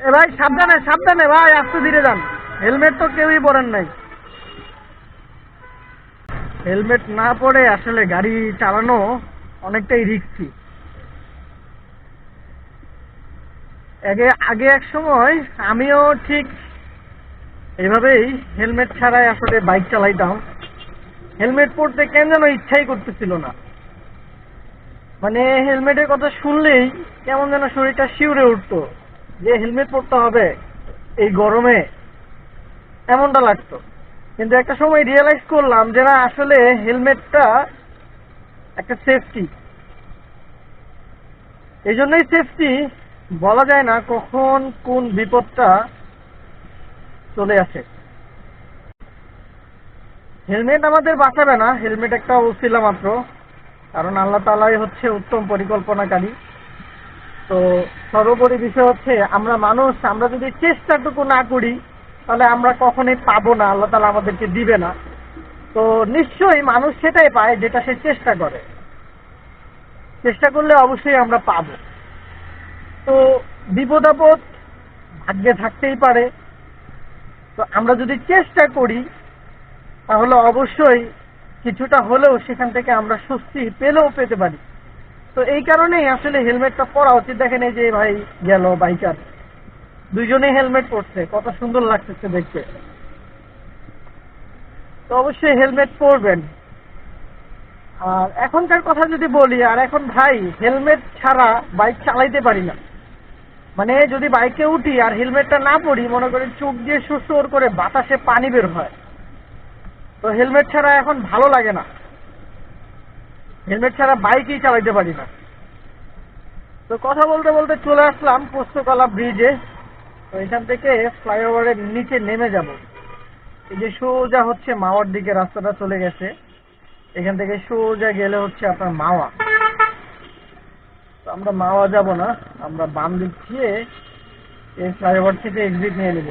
এ ভাই সাবধানে সাবধানে ভাই, আস্তে ধীরে যান। হেলমেট তো কেউই পরেন নাই। হেলমেট না পরে আসলে গাড়ি চালানো অনেকটাই রিস্কি। আগে আগে এক সময় আমিও ঠিক এভাবেই হেলমেট ছাড়াই আসলে বাইক চালাইতাম। হেলমেট পরতে কেন যেন ইচ্ছাই করতেছিল না। মানে হেলমেটের কথা শুনলেই কেমন যেন শরীরটা শিউরে উঠতো যে হেলমেট পরতে হবে এই গরমে, এমনটা লাগতো। কিন্তু একটা সময় রিয়েলাইজ করলাম যে না, আসলে হেলমেটটা একটা সেফটি। এই জন্যই সেফটি, বলা যায় না কখন কোন বিপদটা চলে আসে। হেলমেট আমাদের বাঁচাবে না, হেলমেট একটা ওসিলা মাত্র, কারণ আল্লাহ তাআলাই হচ্ছে উত্তম পরিকল্পনাকারী। তো সর্বোপরি বিষয় হচ্ছে আমরা মানুষ, আমরা যদি চেষ্টাটুকু না করি তাহলে আমরা কখনোই পাবো না, আল্লাহ তাআলা আমাদেরকে দিবে না। তো নিশ্চয়ই মানুষ সেটাই পায় যেটা সে চেষ্টা করে। চেষ্টা করলে অবশ্যই আমরা পাবো। তো বিপদ আপদ ভাগ্যে থাকতেই পারে। তো আমরা যদি চেষ্টা করি তাহলে অবশ্যই কিছুটা হলেও সেখান থেকে আমরা স্বস্তি পেতে পারি। তো এই কারণেই আসলে হেলমেটটা পরা উচিত। দেখেন এই যে ভাই গেল বাইকার, দুইজনেই হেলমেট পরছে, কত সুন্দর লাগতেছে দেখতে। তো অবশ্যই হেলমেট পরবেন। আর এখনকার কথা যদি বলি, আর এখন ভাই হেলমেট ছাড়া বাইক চালাইতে পারি না। মানে যদি বাইকে উঠি আর হেলমেটটা না পরি, মনে করেন চোখ দিয়ে সুসুর করে বাতাসে পানি বের হয়। তো হেলমেট ছাড়া এখন ভালো লাগে না, হেলমেট ছাড়া বাইকই চালাইতে পারি না। তো কথা বলতে বলতে চলে আসলাম পোস্তকলা ব্রিজে। তো এখান থেকে ফ্লাইওভারের নিচে নেমে যাব। এই যে সোজা হচ্ছে মাওয়ার দিকে রাস্তাটা চলে গেছে, এখান থেকে সোজা গেলে হচ্ছে আপনার মাওয়া। তো আমরা মাওয়া যাব না, আমরা বাম দিক দিয়ে এই ফ্লাইওভার থেকে এক্সিট নিয়ে নেব।